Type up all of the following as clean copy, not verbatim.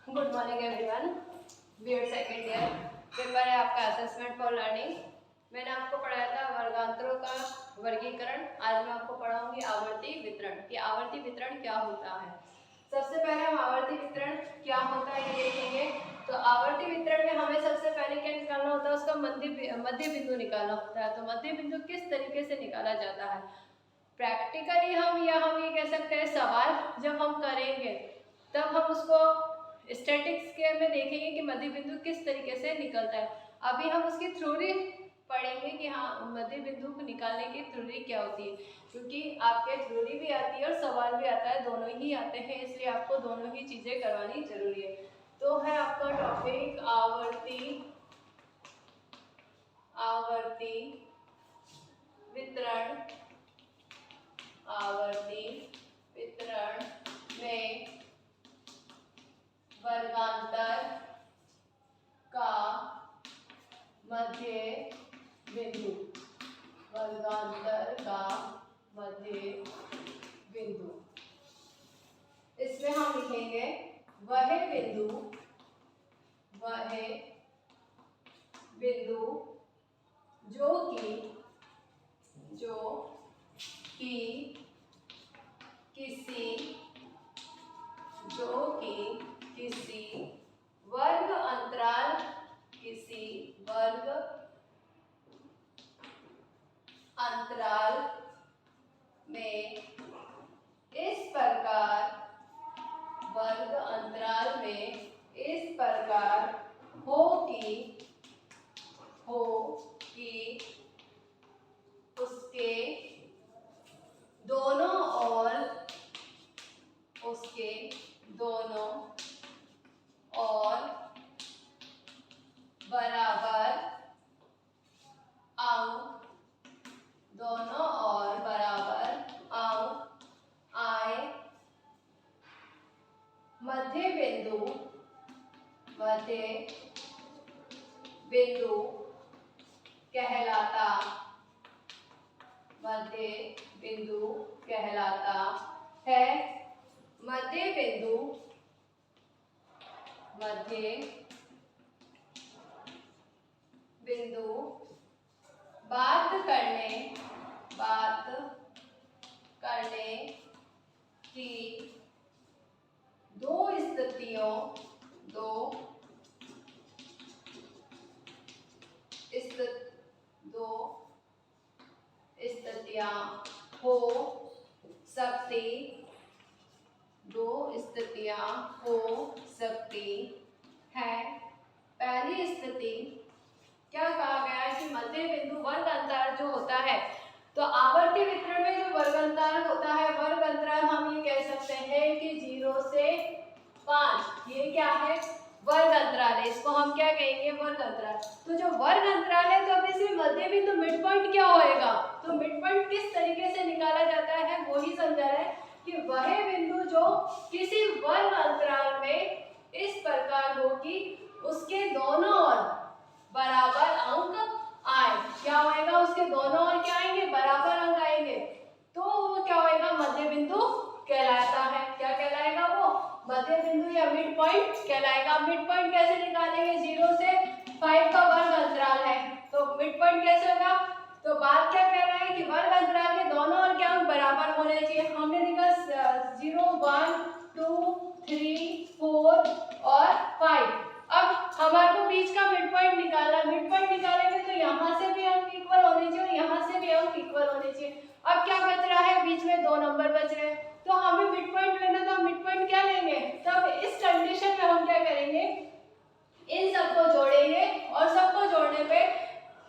Good morning everyone. BEd second year paper है आपका assessment for learning. मैंने आपको पढ़ाया था वर्गांतरों का वर्गीकरण। आज मैं आपको पढ़ाऊंगी आवर्ती वितरण कि आवर्ती वितरण क्या होता है। सबसे पहले हम आवर्ती वितरण क्या होता है ये देखेंगे। तो आवर्ती वितरण में हमें सबसे पहले क्या निकालना होता है, उसका मध्य बिंदु निकालना होता है। तो मध्य बिंदु किस तरीके से निकाला जाता है, प्रैक्टिकली हम ये कह सकते हैं, सवाल जब हम करेंगे तब हम उसको स्टैटिक्स के में देखेंगे कि मध्य बिंदु किस तरीके से निकलता है। अभी हम उसकी थ्योरी पढ़ेंगे कि हाँ मध्य बिंदु को निकालने की थ्योरी क्या होती है, क्योंकि आपके थ्योरी भी आती है और सवाल भी आता है, दोनों ही आते हैं, इसलिए आपको दोनों ही चीजें करवानी जरूरी है। तो है आपका टॉपिक आवर्ती वितरण। आवर्ती वितरण में वर्गांतर का मध्य बिंदु, वर्गांतर का मध्य बिंदु, इसमें हम लिखेंगे वह बिंदु जो कि किसी वर्ग अंतराल में इस प्रकार हो कि उसके दोनों और बराबर अंक आए। मध्य बिंदु कहलाता है। मध्य बिंदु बात करने की दो स्थितियां हो सकती है। पहली स्थिति क्या कहा गया है कि मध्य बिंदु वर्ग अंतराल जो होता है, तो आवर्ती वितरण में जो वर्ग अंतराल होता है, वर्ग अंतराल हम ये कह सकते हैं कि 0 से 5, ये क्या है, वर्ग अंतराल है। इसको हम क्या कहेंगे, वर्ग अंतराल। तो जो वर्ग अंतराल है, तो अब इसमें मध्य बिंदु मिड पॉइंट क्या होएगा, तो मिड पॉइंट किस तरीके से निकाला जाता है वो ही समझा रहा है कि वह बिंदु जो किसी वर्ग अंतराल में इस प्रकार हो कि उसके दोनों ओर बराबर अंक आए। क्या होएगा, उसके दोनों ओर क्या आएंगे, बराबर अंक आएंगे, तो वो क्या होएगा, मध्य बिंदु कहलाता है। क्या कहलाएगा वो, मध्य बिंदु या मिड पॉइंट कहलाएगा। मिड पॉइंट कैसे निकालेंगे, 0 से 5 का वर्ग अंतराल है, तो मिड पॉइंट कैसे होगा, तो बात क्या कह रहा है कि वर्ग अंतराल के दोनों ओर क्या अंक बराबर होने चाहिए। हमने लिखा 0, 1, 2, 3, 4 और 5। अब हमारे को बीच का मिड पॉइंट निकालना, मिड पॉइंट निकालेंगे तो यहाँ से भी अंक इक्वल होने चाहिए और यहाँ से भी अंक इक्वल होने चाहिए। अब क्या बच रहा है, बीच में 2 नंबर बच रहे हैं, तो हमें मिड पॉइंट लेना, तो हम मिड पॉइंट क्या लेंगे, तब इस कंडीशन में हम क्या करेंगे, इन सबको जोड़ेंगे और सबको जोड़ने पे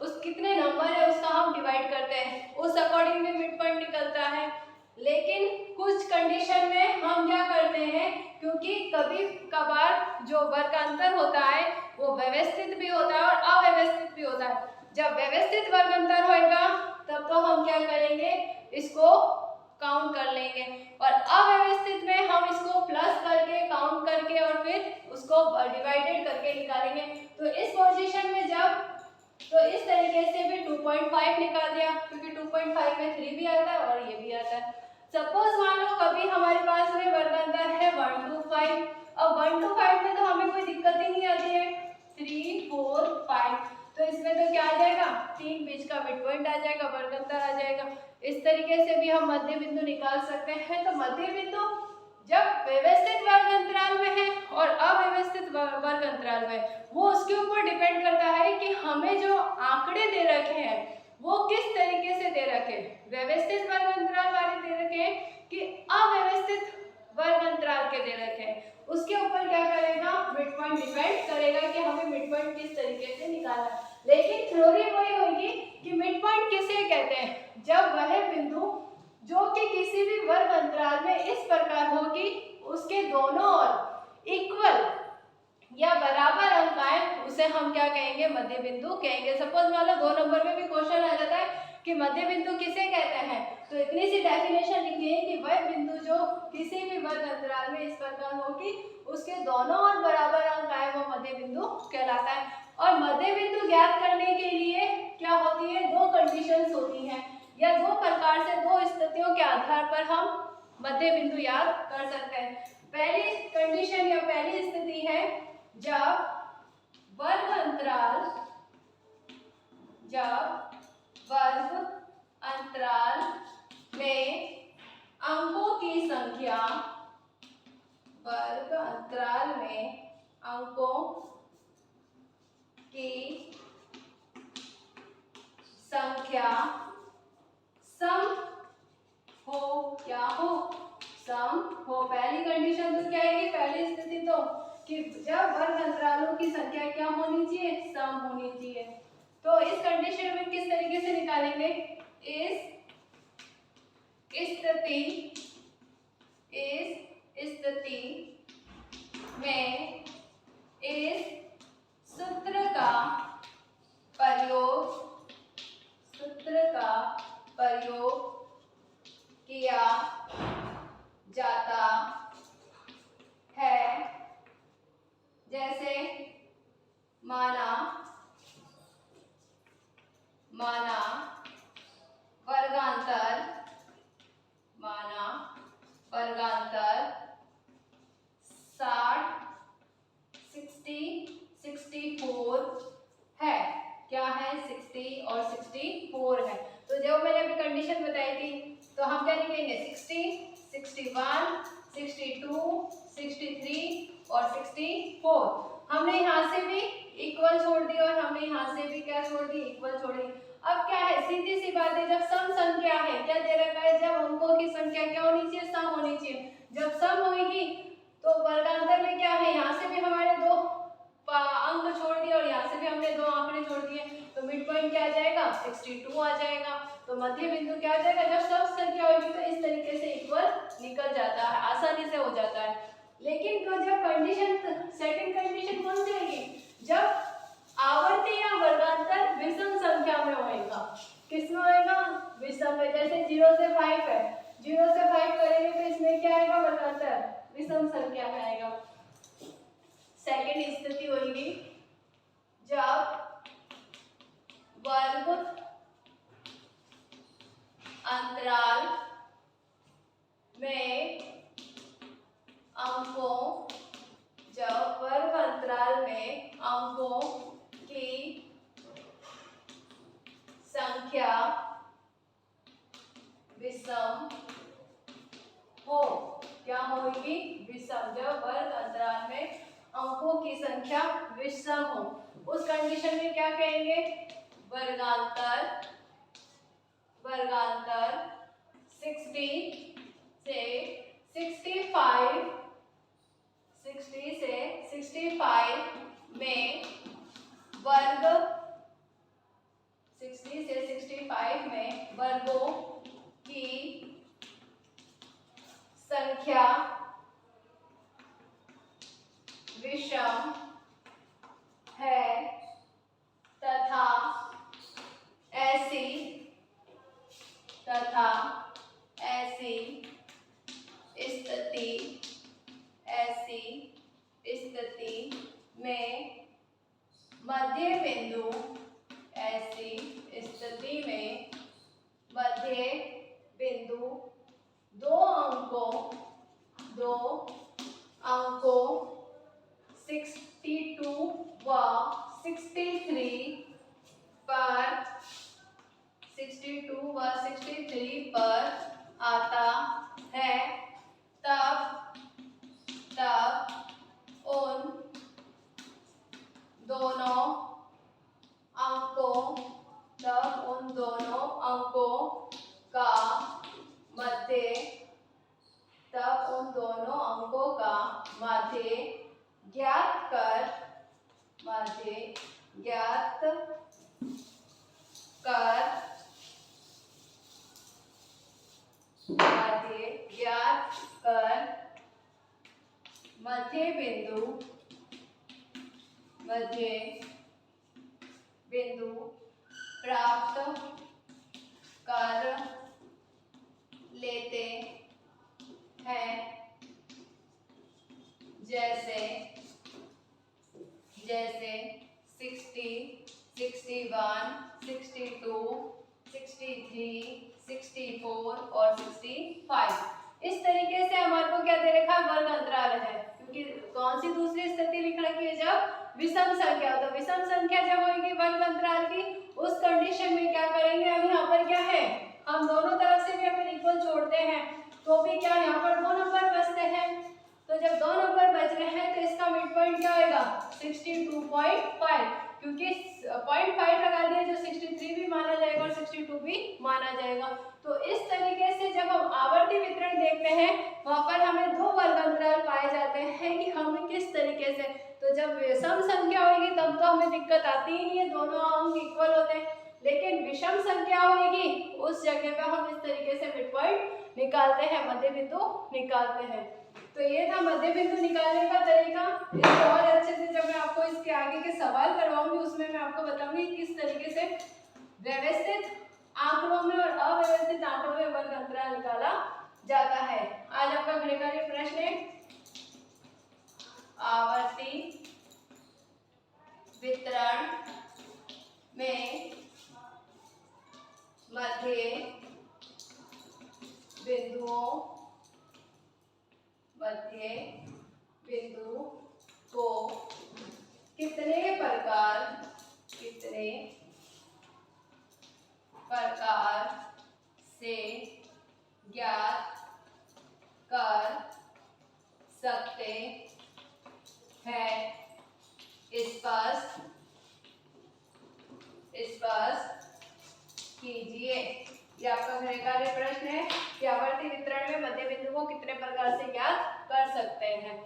उस कितने नंबर है उसका हम डिवाइड करते हैं, उस अकॉर्डिंग में मिड पॉइंट निकलता है। लेकिन कुछ कंडीशन में हम क्या करते हैं, क्योंकि कभी कभार जो वर्गांतर होता है वो व्यवस्थित भी होता है और अव्यवस्थित भी होता है। जब व्यवस्थित वर्गांतर होएगा तब तो हम क्या करेंगे, इसको काउंट कर लेंगे, और अव्यवस्थित में हम इसको प्लस करके काउंट करके और फिर उसको डिवाइडेड करके निकालेंगे। तो इस पोजीशन में जब, तो इस तरीके से भी 2.5 निकाल दिया, क्योंकि 2.5 में 3 भी आता है और ये भी आता है। सपोज मान लो कभी हमारे पास में वर्गांतर है 1 to 5, अब 1 to 5 में तो हम इसमें तो क्या आ जाएगा, 3 बीच का मिड पॉइंट आ जाएगा, वर्ग अंतर आ जाएगा। इस तरीके से भी हम मध्य बिंदु निकाल सकते हैं। तो मध्य बिंदु जब व्यवस्थित वर्ग अंतराल में है और अव्यवस्थित वर्ग अंतराल में, वो उसके ऊपर डिपेंड करता है कि हमें जो आंकड़े दे रखे हैं वो किस तरीके से दे रखे, व्यवस्थित वर्ग अंतराल वाले दे रखे हैं कि अव्यवस्थित वर्ग अंतराल के दे रखे हैं, उसके ऊपर क्या करेगा, मिड पॉइंट डिपेंड करेगा कि हमें मिड पॉइंट किस तरीके से निकालना है। लेकिन थ्योरी वही होगी कि मिड पॉइंट किसे कहते हैं, जब वह बिंदु जो कि किसी भी वर्ग अंतराल में इस प्रकार हो कि उसके दोनों ओर इक्वल या बराबर अंक आए, उसे हम क्या कहेंगे, मध्य बिंदु कहेंगे। सपोज मान लो 2 नंबर में भी क्वेश्चन आ जाता है कि मध्य बिंदु किसे कहते हैं, तो इतनी सी डेफिनेशन लिखिए कि वह बिंदु जो किसी भी वर्ग अंतराल में इस प्रकार हो कि उसके दोनों ओर बराबर अंक आए, वो मध्य बिंदु कहलाता है। और मध्य बिंदु ज्ञात करने के लिए क्या होती है, 2 कंडीशंस होती हैं, या 2 प्रकार से 2 स्थितियों के आधार पर हम मध्य बिंदु याद कर सकते हैं। पहली कंडीशन या पहली स्थिति है जब वर्ग अंतराल में अंकों की संख्या, वर्ग अंतराल में अंकों की संख्या सम हो, क्या हो, सम हो। पहली कंडीशन तो क्या है, पहली स्थिति तो कि जब वर्ग अंतरालों की संख्या क्या होनी चाहिए, सम होनी चाहिए। तो इस कंडीशन में किस तरीके से निकालेंगे, इस स्थिति में इस सूत्र का प्रयोग किया जाता है। जैसे माना वर्गांतर 60, 60, 64 है। क्या है, 60 और 64 है। तो जब मैंने अभी कंडीशन बताई थी, तो हम क्या लिखेंगे, 60, 61, 62, 63 और 64। हमने यहाँ से भी इक्वल छोड़ दी और हमने यहाँ से भी क्या छोड़ दी, इक्वल छोड़ी। अब क्या है, सीधी सी बात है, जब सम संख्या है, क्या दे रखा है, जब अंकों की संख्या क्या होनी चाहिए, सम होनी चाहिए। जब सम होगी तो वर्गांतर में क्या है, यहाँ से भी हमारे 2 अंक छोड़ दिए और यहाँ से भी हमने 2 आंकड़े छोड़ दिए, तो मिड पॉइंट क्या आ जाएगा, 62 आ जाएगा। तो मध्य बिंदु क्या आ जाएगा, जब सब संख्या होगी तो इस तरीके से इक्वल निकल जाता है, आसानी से हो जाता है। लेकिन तो जब कंडीशन, सेकंड कंडीशन कौन सी होगी, जब आवर्ती या वर्गांतर विषम संख्या में होएगा। किसमें होएगा, विषम में। जैसे 0 से 5 है, 0 से 5 करेंगे तो इसमें क्या आएगा, वर्गांतर विषम संख्या में आएगा। सेकंड स्थिति होगी जब वर्ग अंतराल में अंकों की संख्या विषम हो। क्या होगी, विषम। जब वर्ग अंतराल में अंकों की संख्या विषम हो, उस कंडीशन में क्या कहेंगे, वर्गांतर 60 से 65 में वर्गों की संख्या विषम है तथा ऐसी स्थिति में मध्य बिंदु 2 अंकों 62 व 63 माध्य ज्ञात कर, माध्य ज्ञात कर, माध्य ज्ञात कर, मध्य बिंदु, मध्य बिंदु प्राप्त कर लेते हैं, जैसे 60, 61, 62, 63, 64 और 65। इस तरीके से हमारे को क्या दे रखा है, वर्ग अंतराल है। क्योंकि कौन सी दूसरी स्थिति लिख रखी है, जब विषम संख्या, तो विषम संख्या जब होगी वर्ग अंतराल की, उस कंडीशन में क्या करेंगे, अब यहाँ पर क्या है, हम दोनों तरफ से भी अगर इक्वल छोड़ते हैं तो भी क्या यहाँ पर 2 नंबर बचते हैं। तो जब 2 नंबर बच रहे हैं तो इसका मिड पॉइंट क्या होगा, 62.5, क्योंकि 0.5 लगा दिया जो 63 भी माना जाएगा और 62 भी माना जाएगा। तो इस तरीके से जब हम आवर्ती वितरण देखते हैं वहां पर हमें 2 वर्ग अंतराल पाए जाते हैं कि हमें किस तरीके से, तो जब सम संख्या होगी तब तो हमें दिक्कत आती ही नहीं है, दोनों अंक इक्वल होते हैं। लेकिन विषम संख्या होगी उस जगह पे हम इस तरीके से मिड पॉइंट निकालते हैं, मध्य बिंदु निकालते हैं। तो ये था मध्य बिंदु निकालने का तरीका। इसको और अच्छे से जब मैं आपको इसके आगे के सवाल करवाऊंगी उसमें मैं आपको बताऊंगी किस तरीके से व्यवस्थित आंकड़ों में और अव्यवस्थित आंकड़ों में वर्ग अंतराल निकाला जाता है। आज आपका गृह कार्य प्रश्न है, आवर्ती वितरण में मध्य बिंदुओं, मध्य बिंदु को कितने प्रकार से ज्ञात कर सकते हैं, स्पष्ट कीजिए। ये आपका गृह कार्य प्रश्न है कि आवर्ती वितरण में मध्य बिंदु को कितने प्रकार से ज्ञात कर सकते हैं।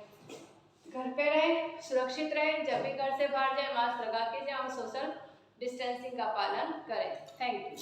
घर पे रहें, सुरक्षित रहें, जब भी घर से बाहर जाए मास्क लगा के जाए और सोशल डिस्टेंसिंग का पालन करें। Thank you.